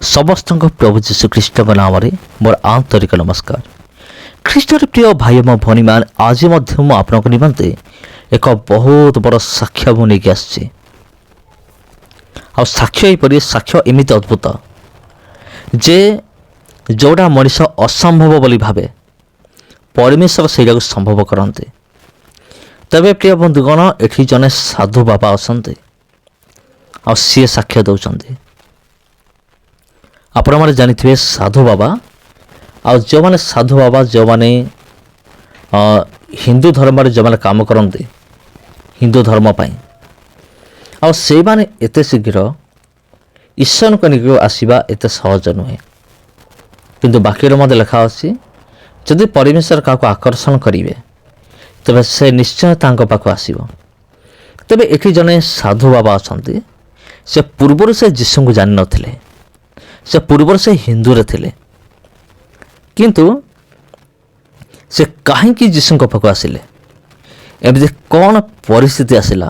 समस्त प्रभु जीशुख्रीष्ट नाम मोर आंतरिक नमस्कार। ख्रीष्टर प्रिय भाई मो भनी मान आज आपण निमंते एक बहुत बड़ साक्ष्य मुझे आसी। साक्ष्य साक्ष्य एमती अद्भुत जे जोड़ा मनीष असंभव बोली भावे परमेश्वर से संभव करते। तबे प्रिय बंधुगण एठी जने साधु बाबा असंते आ सी साक्ष्य दौरान आपण मैंने जानी साधु बाबा आ जो मैंने साधु बाबा जो मैंने हिंदू धर्म जो मैंने काम करते हिंदू धर्म पाई आ से माने एते शीघ्र ईश्वर को निकट आसवा एत सहज नुहे। किंतु बाकी मत लिखा अच्छी जदि परमेश्वर क्या आकर्षण करेंगे तेज से निश्चय पाक आसव। तेरे ये जड़े साधु बाबा अच्छा से पूर्वर से जीशु को जान नथिले, से पूर्वर से हिंदू रे थिले, किंतु से कहीं जीशु पाक आसिले एमती कौन परिस्थिति आसला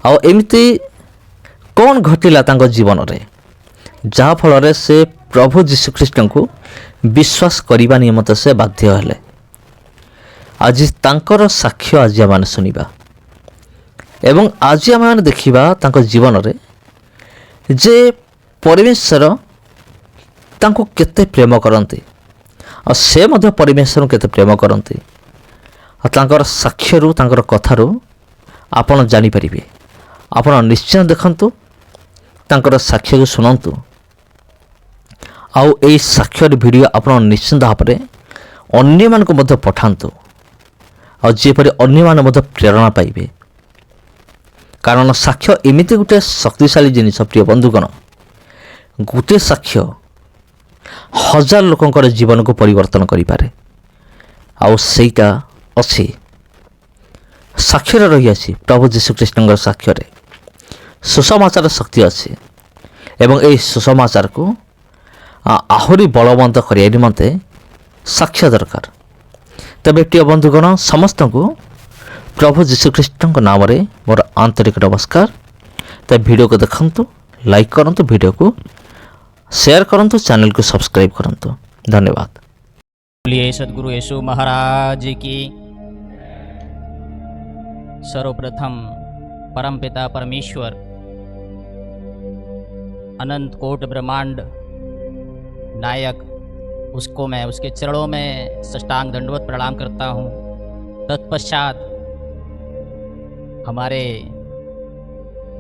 आ एमती कौन घटिला तांको जीवन रे जहा फल से प्रभु जीशुख्रीष्ट को विश्वास करने निमित्त से बाध्य हेले। आज तांकर साक्ष्य आज आम शुणा एवं आज आम देखा तांको जीवन रे जे परमेश्वर तांको केते प्रेम करते और से मध्य परमेश्वर केते प्रेम करते तांकर साक्ष्यरू तांकर कथारू आपण जानी परिबे। आपण निश्चय देखंतु तांकर साक्ष्य को सुनंतु आउ ए साक्ष्य वीडियो आपण निश्चित भाव में अन्य मान को मध्य पठांतु और जेपरि अन्य मान मध्य प्रेरणा पाइबे। कारण साक्ष्य एमिति गोटे शक्तिशाली जिनिस प्रिय बंधुगण, गोटे साक्ष्य हजार लोकंकर जीवन को परिवर्तन करि पारे। आउ सेटा अछि साक्ष्य रही आसी प्रभु जीशुख्रीष्टर साक्ष्य रे सुसमाचार शक्ति अच्छी एवं ए सुसमाचार को आहुरी बलवंत करने निमंते साक्ष्य दरकार। तबे प्रिय बंधुगण समस्त को प्रभु जीशुख्रीष्ट नाम रे मोर आंतरिक नमस्कार। तब वीडियो को देखंतु, लाइक करंतु, वीडियो को शेयर करंतु, चैनल को सब्सक्राइब करंतु। धन्यवाद। बोलिए सद्गुरु यीशु महाराज की। सर्वप्रथम परमपिता परमेश्वर अनंत कोट ब्रह्मांड नायक उसको मैं उसके चरणों में साष्टांग दंडवत प्रणाम करता हूँ। तत्पश्चात हमारे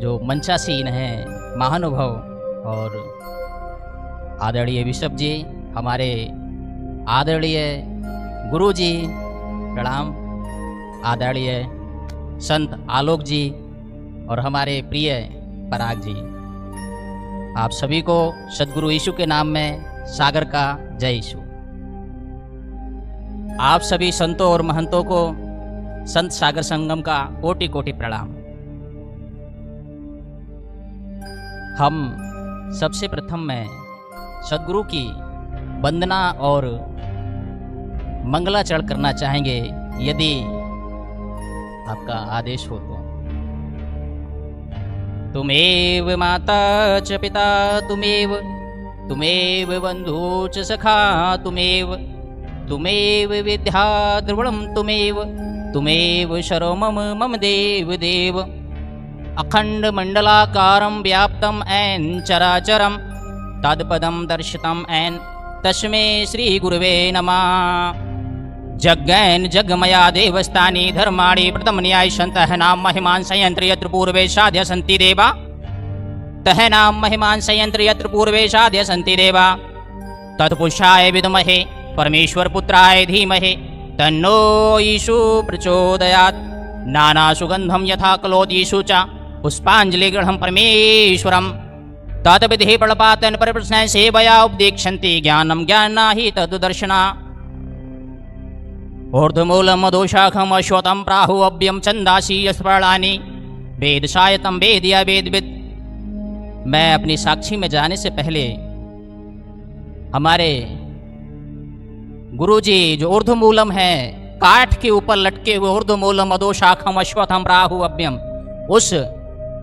जो मंचासीन हैं महानुभव और आदरणीय बिशप जी, हमारे आदरणीय गुरु जी प्रणाम, आदरणीय संत आलोक जी और हमारे प्रिय पराग जी, आप सभी को सद्गुरु यीशु के नाम में सागर का जय यीशु। आप सभी संतों और महंतों को संत सागर संगम का कोटि कोटि प्रणाम। हम सबसे प्रथम में सद्गुरु की वंदना और मंगलाचरण करना चाहेंगे, यदि आपका आदेश हो तो। तुमेव माता च पिता तुमेव, तुमेव बंधु च सखा तुमेव, तुमेव विद्या द्रविणं तुमेव, तुमेव शरो मम मम देव देव। अखंड मंडलाकारं व्याप्तं ऐन चराचरं तत्पदं दर्शितं ऐन तस्मै श्री गुरुवे नमः। जगैन जगमया देवस्थानी धर्माणि प्रथम न्याय संतः नाम महिमान संयंत्र यत्र पूर्वे साध्य सन्ति देवा, तह नाम महिमान संयंत्र यत्र पूर्वे साध्य सन्ति देवा। तत्पुरुषाय विद्महे परमेश्वर पुत्राय धीमहि तन्नो यीशु प्रचोदयात्। नाना सुगंधम यथा कलोदीषु च पुष्पांजलि गृहं परमेश्वरम्। तद्विधि प्रणपातन परिप्रश्न सेवया उपदेक्षन्ति ज्ञानं ज्ञानाहि तद्दर्शना। ऊर्ध्वमूलम् अधोशाखम् अश्वत्थं प्राहु अव्ययं छन्दांसि यस्पर्णानि वेदशायतं वेदया वेदवित्। मैं अपनी साक्षी में जाने से पहले हमारे गुरुजी जो ऊर्ध्वमूलम है, काठ के ऊपर लटके हुए ऊर्ध्वमूलम अधोशाखम अश्वत्थम प्राहु अव्ययम, उस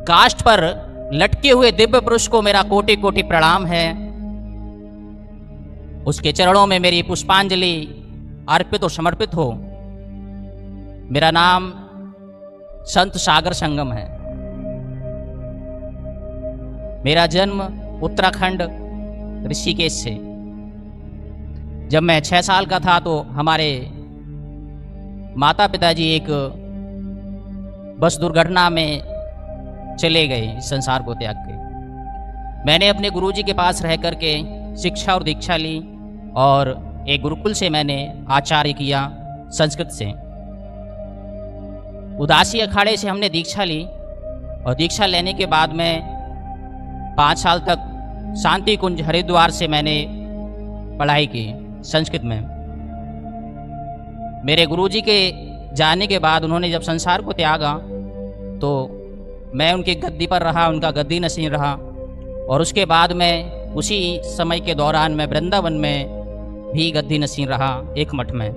काष्ठ पर लटके हुए दिव्य पुरुष को मेरा कोटि कोटि प्रणाम है। उसके चरणों में मेरी पुष्पांजलि अर्पित और समर्पित हो। मेरा नाम संत सागर संगम है। मेरा जन्म उत्तराखंड ऋषिकेश से। जब मैं 6 साल का था तो हमारे माता पिताजी एक बस दुर्घटना में चले गए, इस संसार को त्याग के। मैंने अपने गुरुजी के पास रह करके शिक्षा और दीक्षा ली और एक गुरुकुल से मैंने आचार्य किया संस्कृत से। उदासी अखाड़े से हमने दीक्षा ली और दीक्षा लेने के बाद में 5 साल तक शांति कुंज हरिद्वार से मैंने पढ़ाई की संस्कृत में। मेरे गुरुजी के जाने के बाद उन्होंने जब संसार को त्यागा तो मैं उनकी गद्दी पर रहा, उनका गद्दी नसीं रहा। और उसके बाद में उसी समय के दौरान मैं वृंदावन में भी गद्दी नसीं रहा एक मठ में।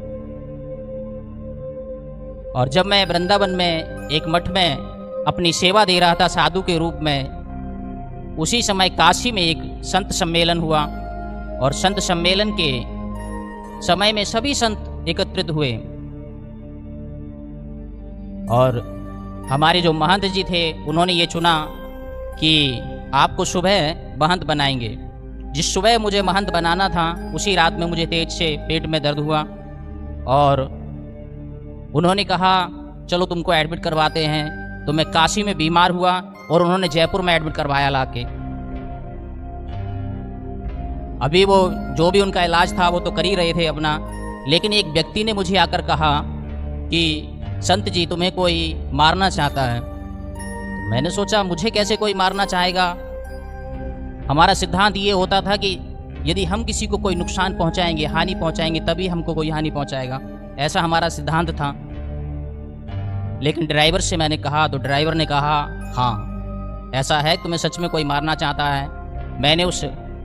और जब मैं वृंदावन में एक मठ में अपनी सेवा दे रहा था साधु के रूप में, उसी समय काशी में एक संत सम्मेलन हुआ और संत सम्मेलन के समय में सभी संत एकत्रित हुए और हमारे जो महंत जी थे उन्होंने ये चुना कि आपको सुबह महंत बनाएंगे। जिस सुबह मुझे महंत बनाना था उसी रात में मुझे तेज से पेट में दर्द हुआ और उन्होंने कहा चलो तुमको एडमिट करवाते हैं। तो मैं काशी में बीमार हुआ और उन्होंने जयपुर में एडमिट करवाया लाके। अभी वो जो भी उनका इलाज था वो तो कर ही रहे थे अपना, लेकिन एक व्यक्ति ने मुझे आकर कहा कि संत जी तुम्हें कोई मारना चाहता है। तो मैंने सोचा मुझे कैसे कोई मारना चाहेगा। हमारा सिद्धांत ये होता था कि यदि हम किसी को कोई नुकसान पहुंचाएंगे, हानि पहुंचाएंगे, तभी हमको कोई हानि पहुंचाएगा, ऐसा हमारा सिद्धांत था। लेकिन ड्राइवर से मैंने कहा तो ड्राइवर ने कहा हाँ ऐसा है, तुम्हें सच में कोई मारना चाहता है। मैंने उस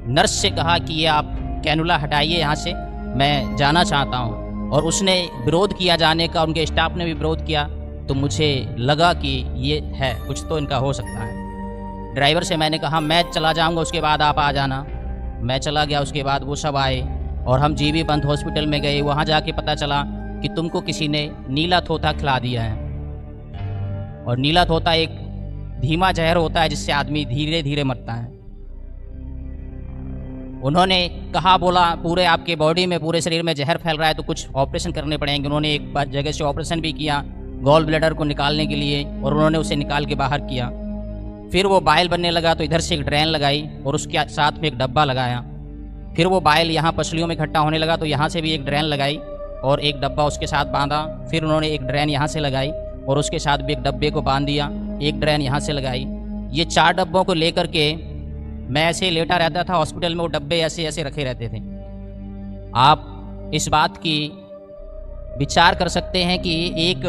नर्स से कहा कि ये आप कैनुला हटाइए यहाँ से, मैं जाना चाहता हूँ। और उसने विरोध किया जाने का, उनके स्टाफ ने भी विरोध किया। तो मुझे लगा कि ये है कुछ तो इनका हो सकता है। ड्राइवर से मैंने कहा मैं चला जाऊँगा, उसके बाद आप आ जाना। मैं चला गया, उसके बाद वो सब आए और हम जीबी पंत हॉस्पिटल में गए। वहाँ जाके पता चला कि तुमको किसी ने नीला थोथा खिला दिया है। और नीला थोथा एक धीमा जहर होता है जिससे आदमी धीरे धीरे मरता है। उन्होंने कहा बोला पूरे आपके बॉडी में, पूरे शरीर में जहर फैल रहा है तो कुछ ऑपरेशन करने पड़ेंगे। उन्होंने एक बार जगह से ऑपरेशन भी किया गॉल ब्लैडर को निकालने के लिए और उन्होंने उसे निकाल के बाहर किया। फिर वो बाइल बनने लगा तो इधर से एक ड्रेन लगाई और उसके साथ में एक डब्बा लगाया। फिर वो बाइल यहाँ पसलियों में इकट्ठा होने लगा तो यहाँ से भी एक ड्रेन लगाई और एक डब्बा उसके साथ बांधा। फिर उन्होंने एक ड्रेन यहाँ से लगाई और उसके साथ भी एक डब्बे को बांध दिया, एक ड्रेन यहाँ से लगाई। ये 4 डब्बों को लेकर के मैं ऐसे लेटा रहता था हॉस्पिटल में, वो डब्बे ऐसे ऐसे रखे रहते थे। आप इस बात की विचार कर सकते हैं कि एक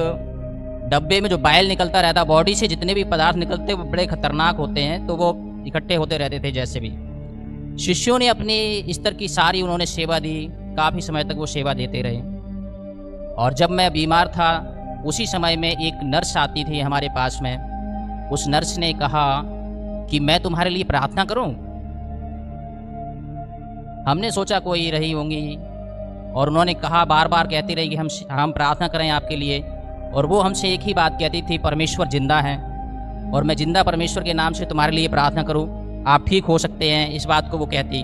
डब्बे में जो बाइल निकलता रहता, बॉडी से जितने भी पदार्थ निकलते वो बड़े खतरनाक होते हैं, तो वो इकट्ठे होते रहते थे जैसे भी। शिष्यों ने अपनी स्तर की सारी उन्होंने सेवा दी, काफ़ी समय तक वो सेवा देते रहे। और जब मैं बीमार था उसी समय में एक नर्स आती थी हमारे पास में। उस नर्स ने कहा कि मैं तुम्हारे लिए प्रार्थना करूं। हमने सोचा कोई रही होंगी और उन्होंने कहा, बार बार कहती रही कि हम प्रार्थना करें आपके लिए। और वो हमसे एक ही बात कहती थी, परमेश्वर जिंदा है और मैं जिंदा परमेश्वर के नाम से तुम्हारे लिए प्रार्थना करूं, आप ठीक हो सकते हैं। इस बात को वो कहती।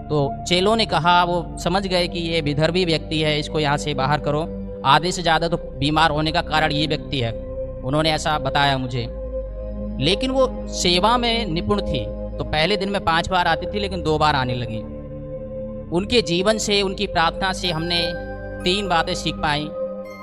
तो चेलों ने कहा, वो समझ गए कि ये विधर्मी व्यक्ति है, इसको यहाँ से बाहर करो। आधे से ज़्यादा तो बीमार होने का कारण ये व्यक्ति है, उन्होंने ऐसा बताया मुझे। लेकिन वो सेवा में निपुण थी, तो पहले दिन में 5 बार आती थी लेकिन 2 बार आने लगी। उनके जीवन से, उनकी प्रार्थना से हमने 3 बातें सीख पाई।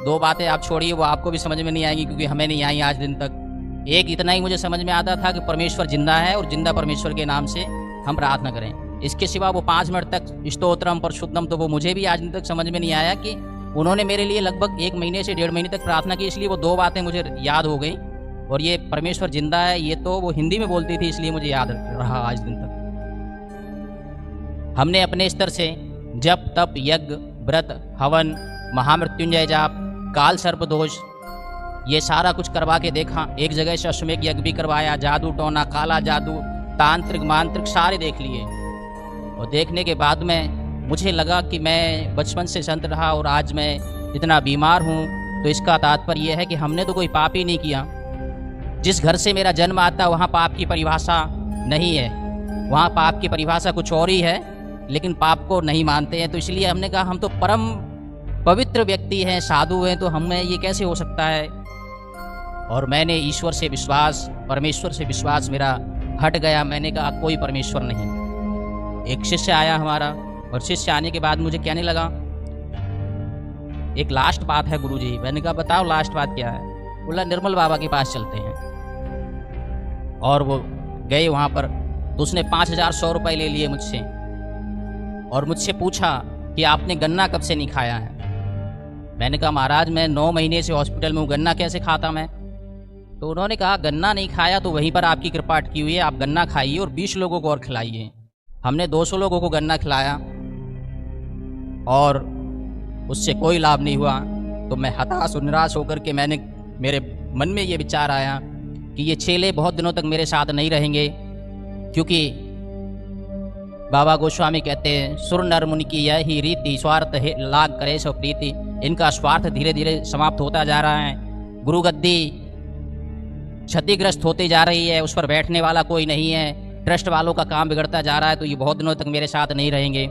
2 बातें आप छोड़िए, वो आपको भी समझ में नहीं आएंगी क्योंकि हमें नहीं आई आज दिन तक। एक इतना ही मुझे समझ में आता था कि परमेश्वर जिंदा है और जिंदा परमेश्वर के नाम से हम प्रार्थना करें। इसके सिवा वो 5 मिनट तक स्तोत्रम पर शुद्धम, तो वो मुझे भी आज दिन तक समझ में नहीं आया कि उन्होंने मेरे लिए लगभग 1 महीने से 1.5 महीने तक प्रार्थना की। इसलिए वो 2 बातें मुझे याद हो गई। और ये परमेश्वर जिंदा है, ये तो वो हिंदी में बोलती थी, इसलिए मुझे याद रहा आज दिन तक। हमने अपने स्तर से जप, तप, यज्ञ, व्रत, हवन, महामृत्युंजय जाप, काल सर्प दोष, ये सारा कुछ करवा के देखा, एक जगह से अश्वमेध यज्ञ भी करवाया, जादू टोना, काला जादू, तांत्रिक मांत्रिक सारे देख लिए। और देखने के बाद में मुझे लगा कि मैं बचपन से संत रहा और आज मैं इतना बीमार हूँ, तो इसका तात्पर्य यह है कि हमने तो कोई पाप ही नहीं किया। जिस घर से मेरा जन्म आता वहाँ पाप की परिभाषा नहीं है, वहाँ पाप की परिभाषा कुछ और ही है, लेकिन पाप को नहीं मानते हैं। तो इसलिए हमने कहा हम तो परम पवित्र व्यक्ति हैं, साधु हैं, तो हमें ये कैसे हो सकता है। और मैंने ईश्वर से विश्वास, परमेश्वर से विश्वास मेरा हट गया। मैंने कहा कोई परमेश्वर नहीं। एक शिष्य आया हमारा, और शिष्य आने के बाद मुझे कहने लगा एक लास्ट बात है गुरुजी। मैंने कहा बताओ लास्ट बात क्या है। बोला निर्मल बाबा के पास चलते हैं। और वो गए वहाँ पर, तो उसने 5,100 रुपये ले लिए मुझसे और मुझसे पूछा कि आपने गन्ना कब से नहीं खाया है। मैंने कहा महाराज मैं 9 महीने से हॉस्पिटल में हूँ, गन्ना कैसे खाता मैं। तो उन्होंने कहा गन्ना नहीं खाया तो वहीं पर आपकी कृपा अटकी हुई है, आप गन्ना खाइए और 20 लोगों को और खिलाइए। हमने 200 लोगों को गन्ना खिलाया और उससे कोई लाभ नहीं हुआ। तो मैं हताश और निराश होकर के मेरे मन में ये विचार आया कि ये चेले बहुत दिनों तक मेरे साथ नहीं रहेंगे, क्योंकि बाबा गोस्वामी कहते हैं सुर नर मुनि की यह ही रीति, स्वार्थ लाग करे सो प्रीति। इनका स्वार्थ धीरे धीरे समाप्त होता जा रहा है, गुरु गद्दी क्षतिग्रस्त होती जा रही है, उस पर बैठने वाला कोई नहीं है, ट्रस्ट वालों का काम बिगड़ता जा रहा है। तो ये बहुत दिनों तक मेरे साथ नहीं रहेंगे,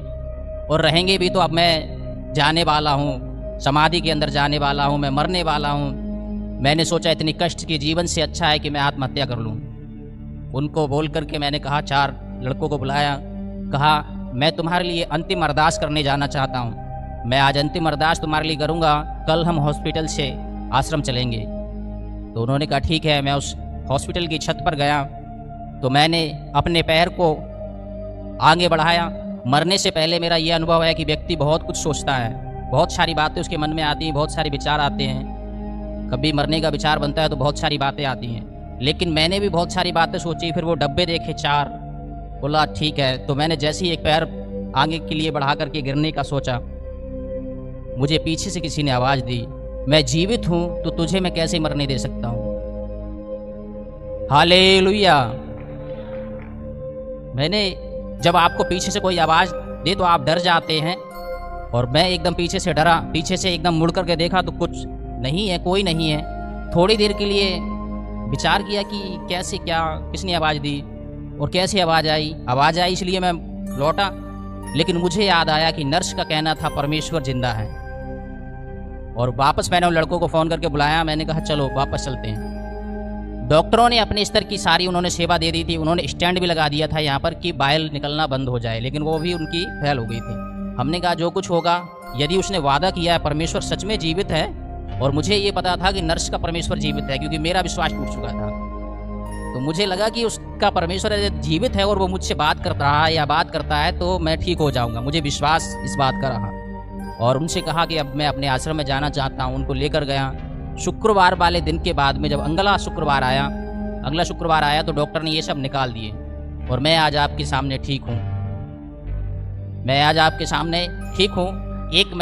और रहेंगे भी तो अब मैं जाने वाला हूँ, समाधि के अंदर जाने वाला हूँ, मैं मरने वाला हूँ। मैंने सोचा इतनी कष्ट के जीवन से अच्छा है कि मैं आत्महत्या कर लूँ। उनको बोल करके मैंने कहा, 4 लड़कों को बुलाया, कहा मैं तुम्हारे लिए अंतिम अरदास करने जाना चाहता हूँ। मैं आज अंतिम अरदास तुम्हारे लिए करूँगा, कल हम हॉस्पिटल से आश्रम चलेंगे। तो उन्होंने कहा ठीक है। मैं उस हॉस्पिटल की छत पर गया, तो मैंने अपने पैर को आगे बढ़ाया। मरने से पहले मेरा ये अनुभव है कि व्यक्ति बहुत कुछ सोचता है, बहुत सारी बातें उसके मन में आती हैं, बहुत सारे विचार आते हैं। कभी मरने का विचार बनता है तो बहुत सारी बातें आती हैं, लेकिन मैंने भी बहुत सारी बातें सोची। फिर वो डब्बे देखे 4, बोला ठीक है। तो मैंने जैसे ही एक पैर आगे के लिए बढ़ा करके गिरने का सोचा, मुझे पीछे से किसी ने आवाज़ दी, मैं जीवित हूँ तो तुझे मैं कैसे मरने दे सकता हूँ। हालेलुया। मैंने जब आपको पीछे से कोई आवाज़ दे तो आप डर जाते हैं, और मैं एकदम पीछे से डरा, पीछे से एकदम मुड़ करके देखा तो कुछ नहीं है, कोई नहीं है। थोड़ी देर के लिए विचार किया कि कैसे, क्या, किसने आवाज़ दी और कैसे आवाज़ आई, इसलिए मैं लौटा। लेकिन मुझे याद आया कि नर्स का कहना था परमेश्वर जिंदा है। और वापस मैंने उन लड़कों को फ़ोन करके बुलाया, मैंने कहा चलो वापस चलते हैं। डॉक्टरों ने अपने स्तर की सारी उन्होंने सेवा दे दी थी, उन्होंने स्टैंड भी लगा दिया था यहाँ पर कि बाइल निकलना बंद हो जाए, लेकिन वो भी उनकी फेल हो गई थी। हमने कहा जो कुछ होगा, यदि उसने वादा किया है परमेश्वर सच में जीवित है, और मुझे ये पता था कि नर्स का परमेश्वर जीवित है क्योंकि मेरा विश्वास टूट चुका था, तो मुझे लगा कि उसका परमेश्वर जीवित है और वो मुझसे बात कर रहा है या बात करता है तो मैं ठीक हो जाऊंगा। मुझे विश्वास इस बात का रहा, और उनसे कहा कि अब मैं अपने आश्रम में जाना चाहता हूँ। उनको लेकर गया। शुक्रवार वाले दिन के बाद में जब अगला शुक्रवार आया तो डॉक्टर ने ये सब निकाल दिए, और मैं आज आपके सामने ठीक हूँ। एक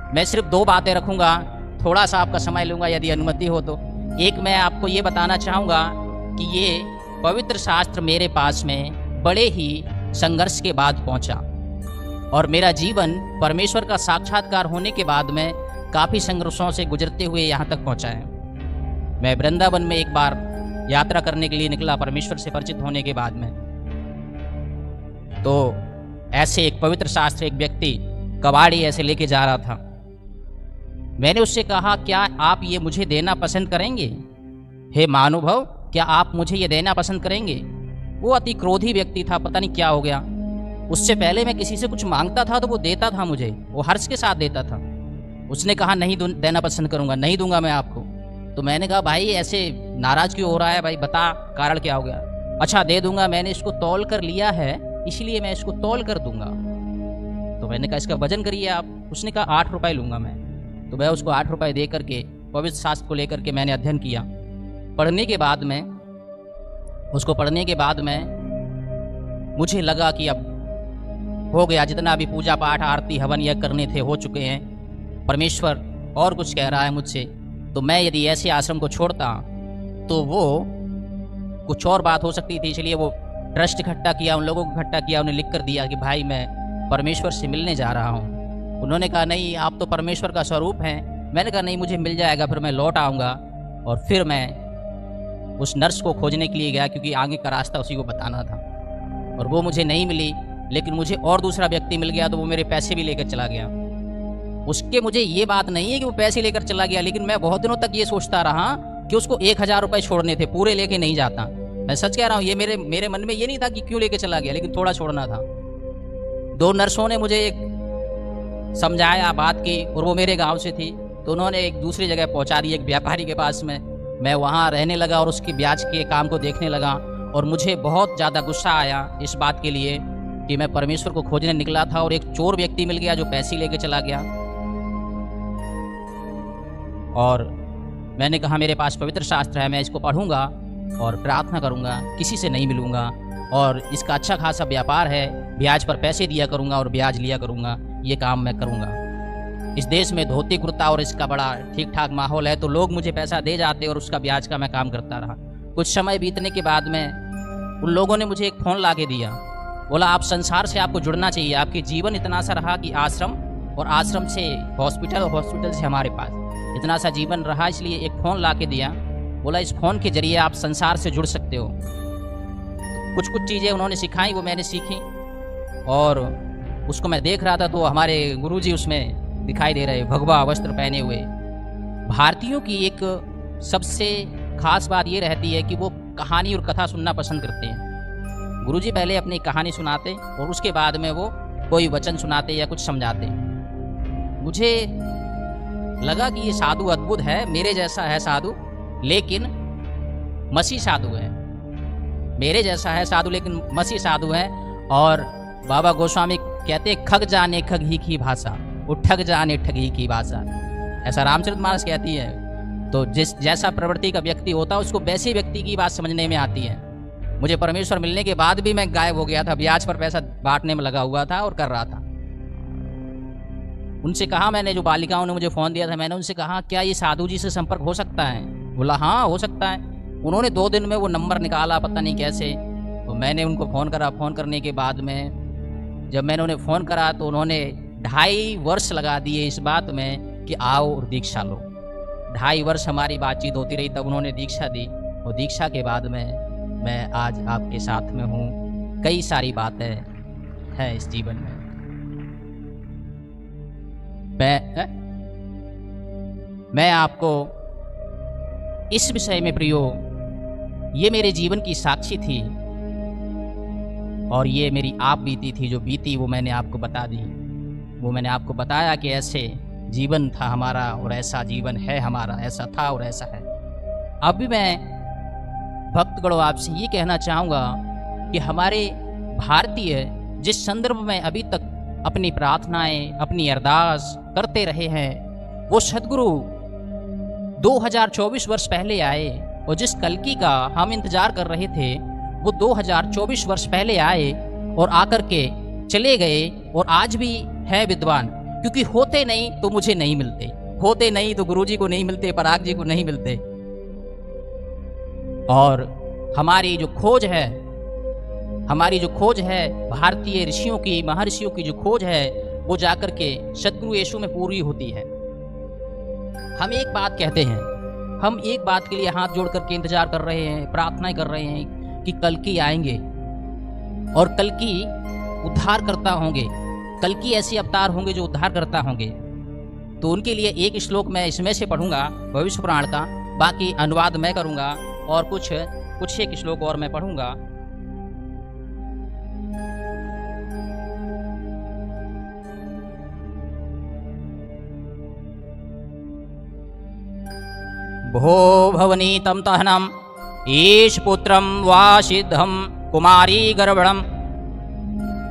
मैं सिर्फ 2 बातें रखूँगा, थोड़ा सा आपका समय लूँगा यदि अनुमति हो तो। एक, मैं आपको ये बताना चाहूँगा कि ये पवित्र शास्त्र मेरे पास में बड़े ही संघर्ष के बाद पहुँचा, और मेरा जीवन परमेश्वर का साक्षात्कार होने के बाद में काफ़ी संघर्षों से गुजरते हुए यहाँ तक पहुँचा है। मैं वृंदावन में एक बार यात्रा करने के लिए निकला परमेश्वर से परिचित होने के बाद में, तो ऐसे एक पवित्र शास्त्र, एक व्यक्ति कबाड़ी ऐसे लेके जा रहा था। मैंने उससे कहा क्या आप ये मुझे देना पसंद करेंगे? हे महानुभाव, क्या आप मुझे ये देना पसंद करेंगे? वो अति क्रोधी व्यक्ति था, पता नहीं क्या हो गया। उससे पहले मैं किसी से कुछ मांगता था तो वो देता था मुझे, वो हर्ष के साथ देता था। उसने कहा नहीं देना पसंद करूंगा, नहीं दूंगा मैं आपको। तो मैंने कहा भाई ऐसे नाराज क्यों हो रहा है भाई, बता कारण क्या हो गया। अच्छा दे दूंगा, मैंने इसको तौल कर लिया है इसलिए मैं इसको तौल कर दूंगा। तो मैंने कहा इसका वजन करिए आप। उसने कहा 8 रुपये लूंगा मैं। तो मैं उसको 8 रुपये दे करके पवित्र शास्त्र को लेकर के मैंने अध्ययन किया। पढ़ने के बाद में मुझे लगा कि अब हो गया, जितना भी पूजा पाठ आरती हवन यज्ञ करने थे हो चुके हैं। परमेश्वर और कुछ कह रहा है मुझसे, तो मैं यदि ऐसे आश्रम को छोड़ता तो वो कुछ और बात हो सकती थी। इसलिए वो ट्रस्ट इकट्ठा किया, उन लोगों को इकट्ठा किया, उन्हें लिख कर दिया कि भाई मैं परमेश्वर से मिलने जा रहा हूँ। उन्होंने कहा नहीं, आप तो परमेश्वर का स्वरूप हैं। मैंने कहा नहीं, मुझे मिल जाएगा, फिर मैं लौट आऊँगा। और फिर मैं उस नर्स को खोजने के लिए गया, क्योंकि आगे का रास्ता उसी को बताना था। और वो मुझे नहीं मिली, लेकिन मुझे और दूसरा व्यक्ति मिल गया, तो वो मेरे पैसे भी लेकर चला गया। उसके मुझे ये बात नहीं है कि वो पैसे लेकर चला गया, लेकिन मैं बहुत दिनों तक ये सोचता रहा कि उसको 1000 रुपये छोड़ने थे, पूरे लेके नहीं जाता। मैं सच कह रहा हूँ, ये मेरे मन में ये नहीं था कि क्यों लेके चला गया, लेकिन थोड़ा छोड़ना था। 2 नर्सों ने मुझे एक समझाया बात की, और वो मेरे गांव से थी, तो उन्होंने एक दूसरी जगह पहुंचा दी, एक व्यापारी के पास में। मैं वहाँ रहने लगा और उसके ब्याज के काम को देखने लगा। और मुझे बहुत ज़्यादा गुस्सा आया इस बात के लिए कि मैं परमेश्वर को खोजने निकला था और एक चोर व्यक्ति मिल गया जो पैसे लेके चला गया। और मैंने कहा मेरे पास पवित्र शास्त्र है, मैं इसको पढ़ूंगा और प्रार्थना करूंगा, किसी से नहीं मिलूंगा, और इसका अच्छा खासा व्यापार है, ब्याज पर पैसे दिया करूंगा और ब्याज लिया करूंगा, ये काम मैं करूंगा। इस देश में धोती कुर्ता और इसका बड़ा ठीक ठाक माहौल है, तो लोग मुझे पैसा दे जाते और उसका ब्याज का मैं काम करता रहा। कुछ समय बीतने के बाद में उन लोगों ने मुझे एक फ़ोन ला के दिया, बोला आप संसार से आपको जुड़ना चाहिए, आपके जीवन इतना सा रहा कि आश्रम, और आश्रम से हॉस्पिटल, और हॉस्पिटल से हमारे पास इतना सा जीवन रहा, इसलिए एक फ़ोन ला के दिया। बोला इस फ़ोन के जरिए आप संसार से जुड़ सकते हो। कुछ चीज़ें उन्होंने सिखाई, वो मैंने सीखी, और उसको मैं देख रहा था तो हमारे गुरुजी उसमें दिखाई दे रहे, भगवा वस्त्र पहने हुए। भारतीयों की एक सबसे खास बात ये रहती है कि वो कहानी और कथा सुनना पसंद करते हैं। गुरुजी पहले अपनी कहानी सुनाते और उसके बाद में वो कोई वचन सुनाते या कुछ समझाते। मुझे लगा कि ये साधु अद्भुत है, मेरे जैसा है साधु, लेकिन मसीह साधु है। मेरे जैसा है साधु लेकिन मसीह साधु है। और बाबा गोस्वामी कहते खग जाने खग ही की भाषा, वो ठग जाने ठग ही की भाषा, ऐसा रामचरितमानस कहती है। तो जैसा प्रवृत्ति का व्यक्ति होता है उसको वैसे व्यक्ति की बात समझने में आती है। मुझे परमेश्वर मिलने के बाद भी मैं गायब हो गया था, ब्याज पर पैसा बांटने में लगा हुआ था और कर रहा था। उनसे कहा, मैंने जो बालिकाओं ने मुझे फ़ोन दिया था, मैंने उनसे कहा क्या ये साधु जी से संपर्क हो सकता है? बोला हाँ हो सकता है। उन्होंने 2 दिन में वो नंबर निकाला, पता नहीं कैसे, तो मैंने उनको फ़ोन करा। फ़ोन करने के बाद में जब मैंने उन्हें फ़ोन करा तो उन्होंने 2.5 वर्ष लगा दिए इस बात में कि आओ और दीक्षा लो। 2.5 वर्ष हमारी बातचीत होती रही, तब उन्होंने दीक्षा दी, और दीक्षा के बाद में मैं आज आपके साथ में हूँ। कई सारी बातें हैं इस जीवन में। मैं आपको इस विषय में प्रियो, ये मेरे जीवन की साक्षी थी, और ये मेरी आप बीती थी, जो बीती वो मैंने आपको बता दी। वो मैंने आपको बताया कि ऐसे जीवन था हमारा और ऐसा जीवन है हमारा, ऐसा था और ऐसा है। अब भी मैं भक्तगणों आपसे ये कहना चाहूँगा कि हमारे भारतीय जिस संदर्भ में अभी तक अपनी प्रार्थनाएं, अपनी अरदास करते रहे हैं, वो सदगुरु 2024 वर्ष पहले आए, और जिस कल्कि का हम इंतजार कर रहे थे वो 2024 वर्ष पहले आए और आकर के चले गए, और आज भी है विद्वान, क्योंकि होते नहीं तो मुझे नहीं मिलते, होते नहीं तो गुरुजी को नहीं मिलते, पराग जी को नहीं मिलते। और हमारी जो खोज है भारतीय ऋषियों की, महर्षियों की जो खोज है, वो जाकर के सदगुरु यीशु में पूरी होती है। हम एक बात कहते हैं, हम एक बात के लिए हाथ जोड़ करके इंतजार कर रहे हैं, प्रार्थनाएं कर रहे हैं कि कल्कि आएंगे और कल्कि उद्धार करता होंगे, कल्कि ऐसे अवतार होंगे जो उद्धार करता होंगे। तो उनके लिए एक श्लोक मैं इसमें से पढ़ूंगा भविष्य पुराण का, बाकी अनुवाद मैं करूंगा, और कुछ एक श्लोक और मैं पढ़ूंगा। भो भवनीतं तहनम् ईश पुत्रं वा सिद्धं कुमारी गर्भणं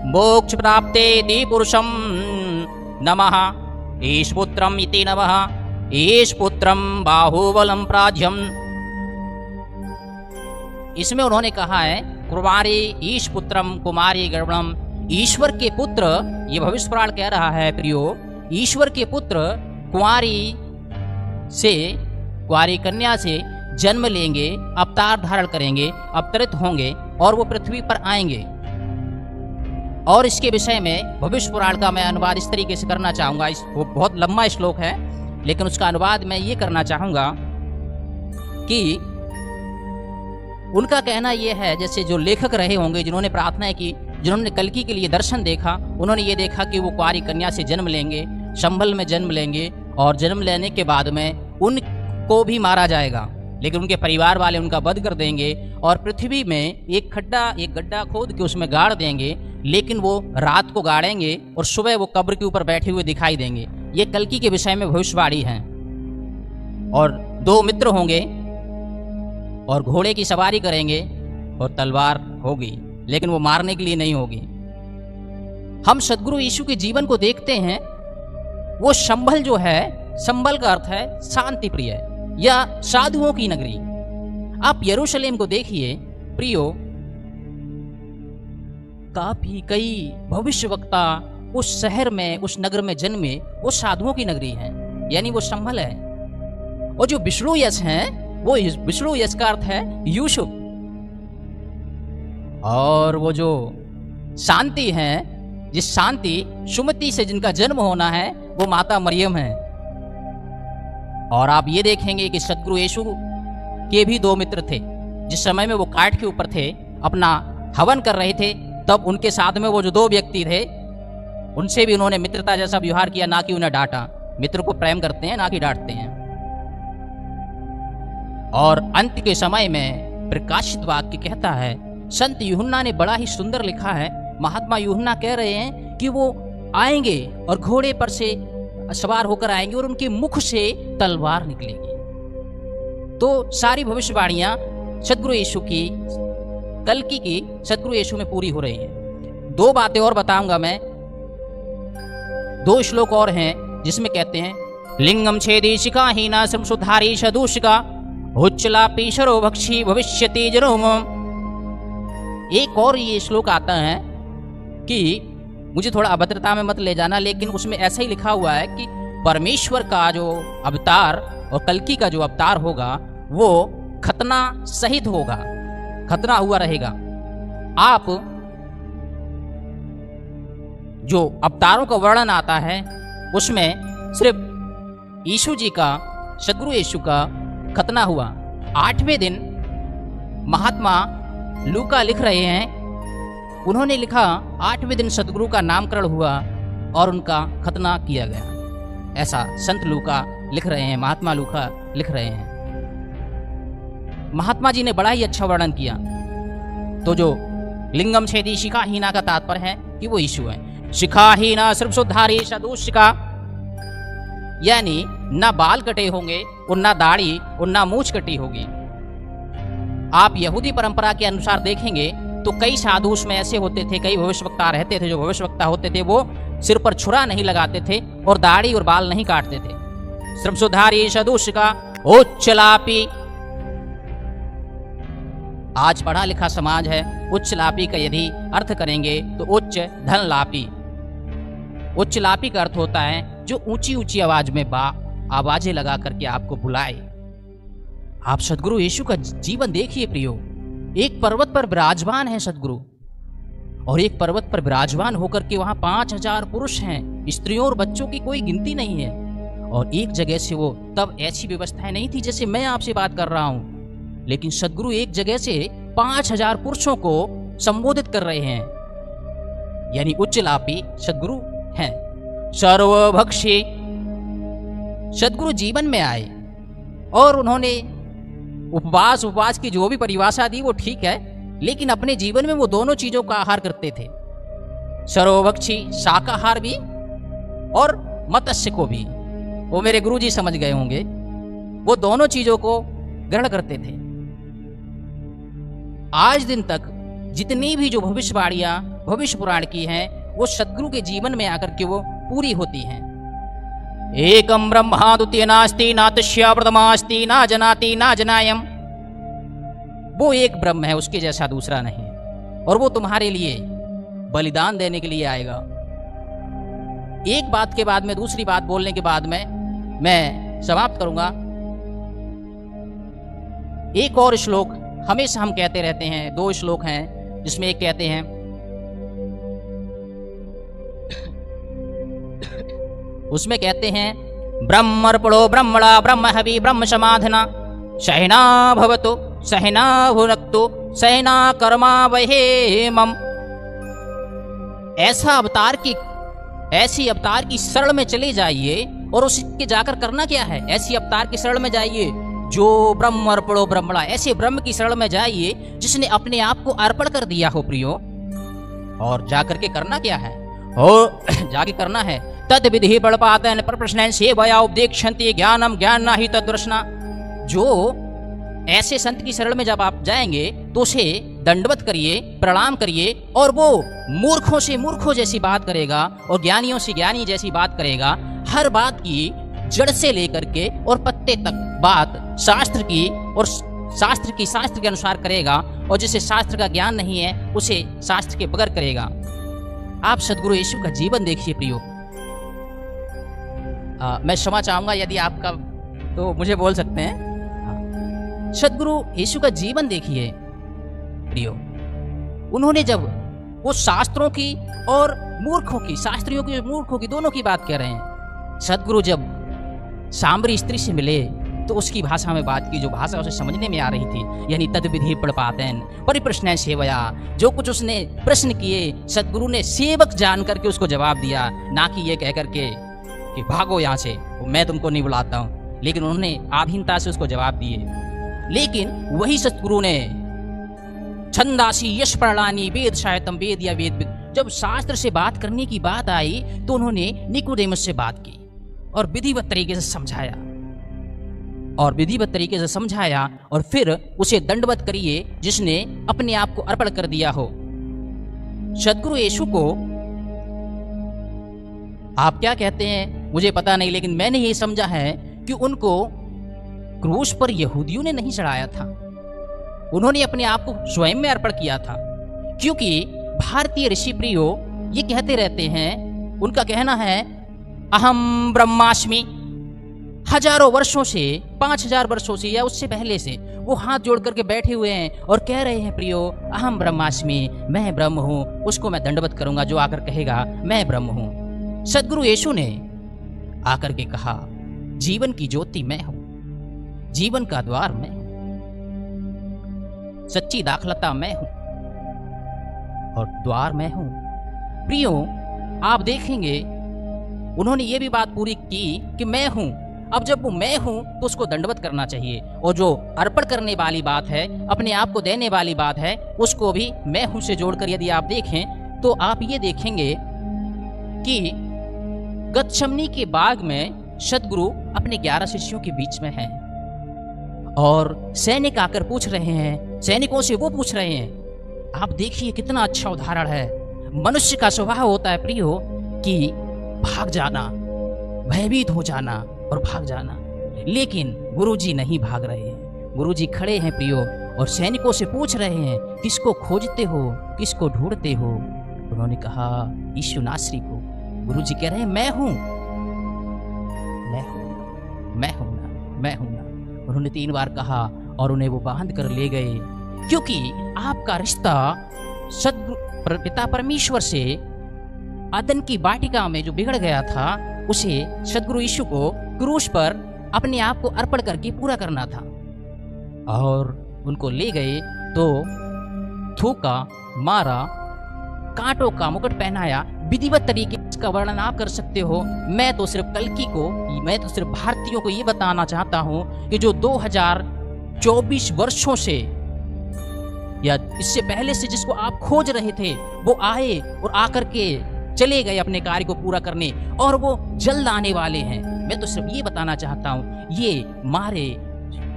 मोक्ष प्राप्तेति पुरुषं नमः ईश पुत्रम् इति नमः ईश पुत्रं बाहुबलं प्राज्यम्। इसमें उन्होंने कहा है कुमारी ईश पुत्रम कुमारी गर्भणम, ईश्वर के पुत्र, ये भविष्य पुराण कह रहा है प्रियो, ईश्वर के पुत्र कुंवारी से कुंवारी कन्या से जन्म लेंगे, अवतार धारण करेंगे, अवतरित होंगे और वो पृथ्वी पर आएंगे। और इसके विषय में भविष्य पुराण का मैं अनुवाद इस तरीके से करना चाहूंगा। वो बहुत लंबा श्लोक है, लेकिन उसका अनुवाद मैं ये करना चाहूंगा कि उनका कहना यह है, जैसे जो लेखक रहे होंगे, जिन्होंने प्रार्थनाएं की, जिन्होंने कल्कि के लिए दर्शन देखा, उन्होंने ये देखा कि वो कुंवारी कन्या से जन्म लेंगे, संभल में जन्म लेंगे और जन्म लेने के बाद में उनको भी मारा जाएगा, लेकिन उनके परिवार वाले उनका वध कर देंगे और पृथ्वी में एक गड्ढा खोद के उसमें गाड़ देंगे, लेकिन वो रात को गाड़ेंगे और सुबह वो कब्र के ऊपर बैठे हुए दिखाई देंगे। ये कल्कि के विषय में भविष्यवाणी है। और 2 मित्र होंगे और घोड़े की सवारी करेंगे और तलवार होगी, लेकिन वो मारने के लिए नहीं होगी। हम सदगुरु यीशु के जीवन को देखते हैं। वो संभल जो है, संभल का अर्थ है शांति प्रिय या साधुओं की नगरी। आप यरूशलेम को देखिए प्रियो, काफी कई भविष्यवक्ता उस शहर में, उस नगर में जन्मे, वो साधुओं की नगरी है, यानी वो संभल है। और जो विष्णु यश है, वो विष्णु यश का अर्थ है यूसुफ। और वो जो शांति है, जिस शांति सुमति से जिनका जन्म होना है, वो माता मरियम है। और आप ये देखेंगे कि सदगुरु यीशु के भी 2 मित्र थे। जिस समय में वो काठ के ऊपर थे, अपना हवन कर रहे थे, तब उनके साथ में वो जो 2 व्यक्ति थे, उनसे भी उन्होंने मित्रता जैसा व्यवहार किया, ना कि उन्हें डांटा। मित्र को प्रेम करते हैं, ना कि डांटते हैं। और अंत के समय में प्रकाशित वाक्य कहता है, संत यूहन्ना ने बड़ा ही सुंदर लिखा है। महात्मा यूहन्ना कह रहे हैं कि वो आएंगे और घोड़े पर से सवार होकर आएंगे और उनके मुख से तलवार निकलेगी। तो सारी भविष्यवाणियां सदगुरु यीशु की, कल्कि की सदगुरु यीशु में पूरी हो रही हैं। 2 बातें और बताऊंगा मैं। 2 श्लोक और हैं जिसमें कहते हैं, लिंगम छेदी शिखाहीना संसुधारी सदूषिका उच्चलापी शरो भक्षी भविष्यति जरोम। एक और ये श्लोक आता है कि मुझे थोड़ा अभद्रता में मत ले जाना, लेकिन उसमें ऐसा ही लिखा हुआ है कि परमेश्वर का जो अवतार और कल्कि का जो अवतार होगा, वो खतना सहित होगा, खतना हुआ रहेगा। आप जो अवतारों का वर्णन आता है, उसमें सिर्फ यीशु जी का, सदगुरु यीशु का खतना हुआ। 8वें दिन महात्मा लूका लिख रहे हैं, उन्होंने लिखा 8वें दिन सदगुरु का नामकरण हुआ और उनका खतना किया गया। ऐसा संत लूका लिख रहे हैं, महात्मा लूका लिख रहे हैं। महात्मा जी ने बड़ा ही अच्छा वर्णन किया। तो जो लिंगम छेदी शिखाहीना का तात्पर्य है कि वो यीशु है। शिखाहीना सर्वसुधारी सदूषिका, यानी ना बाल कटे होंगे और ना दाढ़ी और ना मूछ कटी होगी। आप यहूदी परंपरा के अनुसार देखेंगे तो कई साधु उसमें ऐसे होते थे, कई भविष्यवक्ता रहते थे। जो भविष्यवक्ता होते थे वो सिर पर छुरा नहीं लगाते थे और दाढ़ी और बाल नहीं काटते थे। श्रमसुधारी सदूषिका उच्चलापी, आज पढ़ा लिखा समाज है। उच्चलापी का यदि अर्थ करेंगे तो उच्च धन लापी। उच्चलापी का अर्थ होता है जो ऊंची ऊंची आवाज में आवाजें लगा करके आपको बुलाए। आप सदगुरु यीशु का जीवन देखिए प्रियो। एक पर्वत पर विराजमान है सदगुरु, और एक पर्वत पर विराजमान होकर के वहां 5000 पुरुष हैं, स्त्रियों और बच्चों की कोई गिनती नहीं है। और एक जगह से वो, तब ऐसी व्यवस्थाएं नहीं थी जैसे मैं आपसे बात कर रहा हूं, लेकिन सदगुरु एक जगह से 5000 पुरुषों को संबोधित कर रहे हैं, यानी उच्चलापी सदगुरु हैं। सर्वभक्षी सदगुरु जीवन में आए और उन्होंने उपवास की जो भी परिभाषा दी वो ठीक है, लेकिन अपने जीवन में वो दोनों चीजों का आहार करते थे। सर्वभक्षी, शाकाहार भी और मत्स्य को भी। वो मेरे गुरुजी समझ गए होंगे। वो दोनों चीजों को ग्रहण करते थे। आज दिन तक जितनी भी जो भविष्यवाणियां भविष्य पुराण की हैं, वो सदगुरु के जीवन में आकर के वो पूरी होती हैं। एकम ब्रह्मा द्वितीय नास्ति ना तस्य प्रथमास्ति ना जनाति ना जनायम। वो एक ब्रह्म है, उसके जैसा दूसरा नहीं, और वो तुम्हारे लिए बलिदान देने के लिए आएगा। एक बात के बाद में दूसरी बात बोलने के बाद में मैं समाप्त करूंगा। एक और श्लोक हमेशा हम कहते रहते हैं, 2 श्लोक हैं जिसमें एक कहते हैं, उसमें कहते हैं ब्रह्मर्पणो ब्रह्मणा ब्रह्म हवि ब्रह्म समाधना सहना भवतु सहना भुनक्तु सहना कर्मा वहे मम। ऐसी अवतार की शरण में चले जाइए और उसके जाकर करना क्या है, ऐसी अवतार की शरण में जाइए जो ब्रह्म अर्पणो ब्रह्मणा, ऐसे ब्रह्म की शरण में जाइए जिसने अपने आप को अर्पण कर दिया हो प्रियो। और जाकर के करना क्या है, और जाके करना है तद विधि बड़पातन पर प्रश्न सेवया उपदेक्षन्ति ज्ञानम ज्ञान ना ही तद्रष्णा। जो ऐसे संत की शरण में जब आप जाएंगे तो उसे दंडवत करिए, प्रणाम करिए, और वो मूर्खों से मूर्खों जैसी बात करेगा और ज्ञानियों से ज्ञानी जैसी बात करेगा। हर बात की जड़ से लेकर के और पत्ते तक बात शास्त्र की और शास्त्र के अनुसार करेगा, और जिसे शास्त्र का ज्ञान नहीं है उसे शास्त्र के बगैर करेगा। आप सदगुरु यीशु का जीवन देखिए प्रियो। मैं क्षमा चाहूंगा यदि आपका, तो मुझे बोल सकते हैं। सदगुरु यीशु का जीवन देखिए प्रियो। उन्होंने जब वो शास्त्रों की और मूर्खों की, शास्त्रियों की मूर्खों की, दोनों की बात कर रहे हैं। सदगुरु जब सांबरी स्त्री से मिले तो उसकी भाषा में बात की, जो भाषा उसे समझने में आ रही थी, यानी तद विधि पड़पातन परिप्रश्न सेवया। जो कुछ उसने प्रश्न किए सदगुरु ने सेवक जान करके उसको जवाब दिया, ना कि ये कह करके कि भागो यहाँ से, मैं तुमको नहीं बुलाता हूँ। लेकिन उन्होंने आधीनता से उसको जवाब दिए। लेकिन वही सतगुरु ने छंदासी यश प्रणानी वेद शायतम वेद या वेद, जब शास्त्र से बात करने की बात आई तो उन्होंने निकोदेमस से बात की और विधिवत तरीके से समझाया, और फिर उसे दंडवत करिए जिसने अपने आप को अर्पण कर दिया हो। सदगुरु यीशु को आप क्या कहते हैं मुझे पता नहीं, लेकिन मैंने ये समझा है कि उनको क्रूस पर यहूदियों ने नहीं चढ़ाया था, उन्होंने अपने आप को स्वयं में अर्पण किया था। क्योंकि भारतीय ऋषि प्रियो ये कहते रहते हैं, उनका कहना है अहम ब्रह्मास्मि। हजारों वर्षों से, 5000 वर्षों से या उससे पहले से वो हाथ जोड़ करके बैठे हुए हैं और कह रहे हैं प्रियो अहम ब्रह्मास्मि, मैं ब्रह्म हूं, उसको मैं दंडवत करूंगा जो आकर कहेगा मैं ब्रह्म हूं। सदगुरु यीशु ने आकर के कहा जीवन की ज्योति मैं हूं, जीवन का द्वार मैं हूं, सच्ची दाखलता मैं हूं और द्वार मैं हूं। प्रियो आप देखेंगे उन्होंने ये भी बात पूरी की कि मैं हूं। अब जब वो मैं हूं तो उसको दंडवत करना चाहिए, और जो अर्पण करने वाली बात है, अपने आप को देने वाली बात है, उसको भी मैं हूं से जोड़कर यदि आप देखें तो आप ये देखेंगे कि गतशमनी के बाग में सदगुरु अपने 11 शिष्यों के बीच में हैं और सैनिक आकर पूछ रहे हैं, सैनिकों से वो पूछ रहे हैं। आप देखिए कितना अच्छा उदाहरण है। मनुष्य का स्वभाव होता है प्रियो कि भाग जाना, भयभीत हो जाना और भाग जाना, लेकिन गुरुजी नहीं भाग रहे हैं। गुरुजी खड़े हैं प्रियो और सैनिकों से पूछ रहे हैं किसको खोजते हो, किसको ढूंढते हो। उन्होंने कहा यीशु नासरी को। गुरुजी कह रहे हैं मैं हूं, मैं हूं, मैं हूं ना, मैं हूं ना। उन्होंने 3 बार कहा और उन्हें वो बांध कर ले गए। क्योंकि आपका रिश्ता सद्गुरु पिता परमेश्वर से अदन की वाटिका में जो बिगड़ गया था, उसे सदगुरु यीशु को क्रूस पर अपने आप को अर्पण करके पूरा करना था। और उनको ले गए तो थूका, मारा, कांटों का मुकुट पहनाया। विधिवत तरीके का वर्णन आप कर सकते हो। मैं तो सिर्फ भारतीयों को ये बताना चाहता हूं कि जो 2024 वर्षों से या इससे पहले से जिसको आप खोज रहे थे, वो आए और आकर के चले गए अपने कार्य को पूरा करने, और वो जल्द आने वाले हैं। मैं तो सिर्फ ये बताना चाहता हूँ, ये मारे,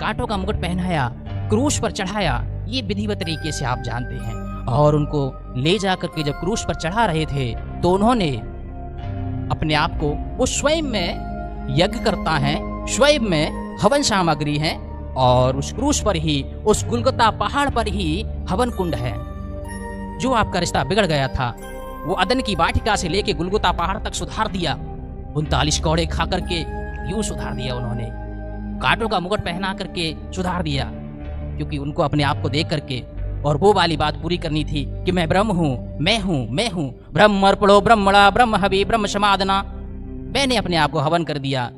कांटों का मुकुट पहनाया, क्रूस पर चढ़ाया, ये विधिवत तरीके से आप जानते हैं। और उनको ले जाकर के जब क्रूस पर चढ़ा रहे थे तो उन्होंने अपने आप को, वो स्वयं में यज्ञ करता है, स्वयं में हवन सामग्री है, और उस क्रूस पर ही, उस गुलगुता पहाड़ पर ही हवन कुंड है। जो आपका रिश्ता बिगड़ गया था वो अदन की वाटिका से लेके गुलगुता पहाड़ तक सुधार दिया। 39 कौड़े खा करके यूं सुधार दिया उन्होंने, कांटों का मुकुट पहना करके सुधार दिया। क्योंकि उनको अपने आप को देख करके और वो वाली बात पूरी करनी थी कि मैं ब्रह्म हूँ, मैं हूँ, मैं हूँ। ब्रह्म अर्पणो ब्रह्मणा ब्रह्म हवि ब्रह्म समादना। मैंने अपने आप को हवन कर दिया।